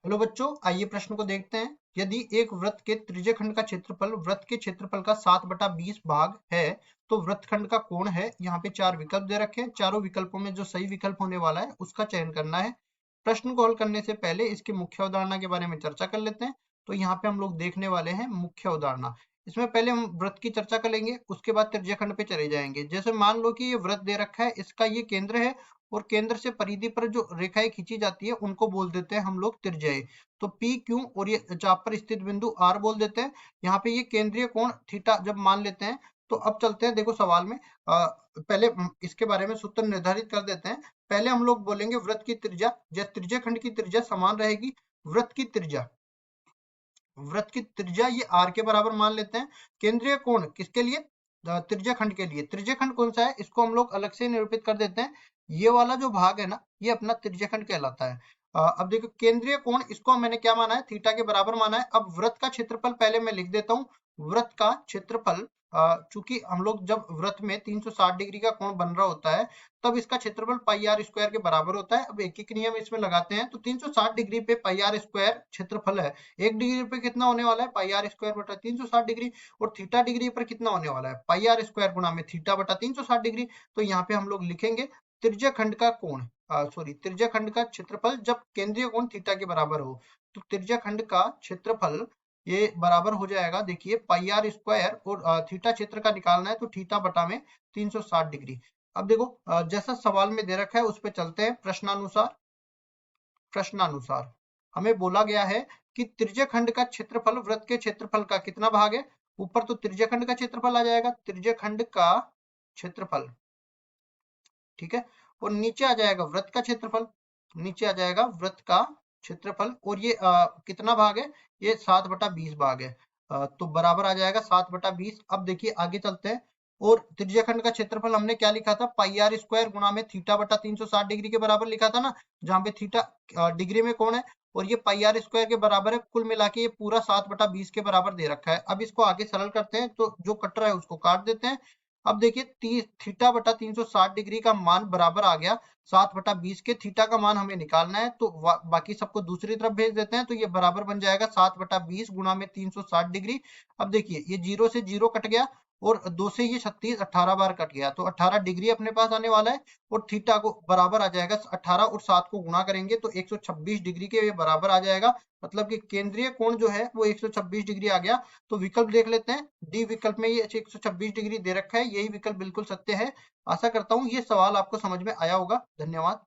Hello बच्चों, आइए प्रश्न को देखते हैं। यदि एक वृत्त के त्रिज्यखंड का क्षेत्रफल वृत्त के क्षेत्रफल का 7/20 भाग है तो वृत्तखंड का कोण है। यहाँ पे चार विकल्प दे रखे हैं। चारों विकल्पों में जो सही विकल्प होने वाला है उसका चयन करना है। प्रश्न को हल करने से पहले इसकी मुख्य अवधारणा के बारे में चर्चा कर लेते हैं। तो यहाँ पे हम लोग देखने वाले हैं मुख्य अवधारणा। इसमें पहले हम वृत्त की चर्चा कर लेंगे, उसके बाद त्रिज्यखंड पे चले जाएंगे। जैसे मान लो कि ये वृत्त दे रखा है, इसका ये केंद्र है और केंद्र से परिधि पर जो रेखाएं खींची जाती है उनको बोल देते हैं हम लोग त्रिज्याएं। तो पी क्यू और ये चाप पर स्थित बिंदु आर बोल देते हैं। यहाँ पे ये केंद्रीय कोण थीटा जब मान लेते हैं। तो अब चलते हैं, देखो सवाल में पहले इसके बारे में सूत्र निर्धारित कर देते हैं। पहले हम लोग बोलेंगे वृत्त की त्रिज्या, जब त्रिज्याखंड की त्रिज्या समान रहेगी। वृत्त की त्रिज्या, वृत्त की त्रिज्या ये आर के बराबर मान लेते हैं। केंद्रीय कोण किसके लिए? त्रिज्याखंड के लिए। त्रिज्याखंड कौन सा है इसको हम लोग अलग से निरूपित कर देते हैं। ये वाला जो भाग है ना, ये अपना त्रिज्याखंड कहलाता है। अब देखो केंद्रीय कोण, इसको मैंने क्या माना है? थीटा के बराबर माना है। अब वृत्त का क्षेत्रफल पहले मैं लिख देता हूँ। वृत्त का क्षेत्रफल, चूंकि हम लोग जब वृत्त में 360 डिग्री का कोण बन रहा होता है तब इसका क्षेत्रफल पाई आर स्क्वायर के बराबर होता है। अब एक एक नियम इसमें लगाते हैं। तो 360 डिग्री पे पाई आर स्क्वायर क्षेत्रफल है। 1 डिग्री पे कितना होने वाला है? पाई आर स्क्वायर बटा 360 डिग्री। और थीटा डिग्री पर कितना होने वाला है? पाई आर स्क्वायर गुणा में थीटा बटा 360 डिग्री। तो यहाँ पे हम लोग लिखेंगे त्रिज्याखंड का कोण, सॉरी त्रिज्याखंड का क्षेत्रफल जब केंद्रीय कोण थीटा के बराबर हो। तो त्रिज्याखंड का क्षेत्रफल ये बराबर हो जाएगा, देखिए पाई आर स्क्वायर, और थीटा क्षेत्र का निकालना है तो थीटा बटा में 360 डिग्री। अब देखो जैसा सवाल में दे रखा है उस पर चलते हैं। प्रश्नानुसार, प्रश्नानुसार हमें बोला गया है कि त्रिज्याखंड का क्षेत्रफल वृत्त के क्षेत्रफल का कितना भाग है? ऊपर तो त्रिज्याखंड का क्षेत्रफल आ जाएगा, त्रिज्याखंड का क्षेत्रफल, ठीक है। और नीचे आ जाएगा वृत्त का क्षेत्रफल, नीचे आ जाएगा वृत्त का क्षेत्रफल। और ये कितना भाग है? ये 7/20 भाग है। तो बराबर आ जाएगा 7/20। अब देखिए आगे चलते हैं। और त्रिज्याखंड का क्षेत्रफल हमने क्या लिखा था? पाई आर स्क्वायर गुणा में थीटा बटा 360 डिग्री के बराबर लिखा था ना, जहाँ पे थीटा डिग्री में कौन है और ये पाई आर स्क्वायर के बराबर है। कुल मिला के ये पूरा 7/20 के बराबर दे रखा है। अब इसको आगे सरल करते हैं, तो जो कट रहा है उसको काट देते हैं। अब देखिए थीटा बटा 360 डिग्री का मान बराबर आ गया 7/20 के। थीटा का मान हमें निकालना है तो बाकी सबको दूसरी तरफ भेज देते हैं। तो ये बराबर बन जाएगा 7/20 गुणा में 360 डिग्री। अब देखिए ये 0 से 0 कट गया और 2 से ये 36, 18 बार कट गया। तो 18 डिग्री अपने पास आने वाला है। और थीटा को बराबर आ जाएगा 18 और 7 को गुणा करेंगे तो 126 डिग्री के ये बराबर आ जाएगा। मतलब कि केंद्रीय कोण जो है वो 126 डिग्री आ गया। तो विकल्प देख लेते हैं। डी विकल्प में ये 126 डिग्री दे रखा है, यही विकल्प बिल्कुल सत्य है। आशा करता हूँ ये सवाल आपको समझ में आया होगा। धन्यवाद।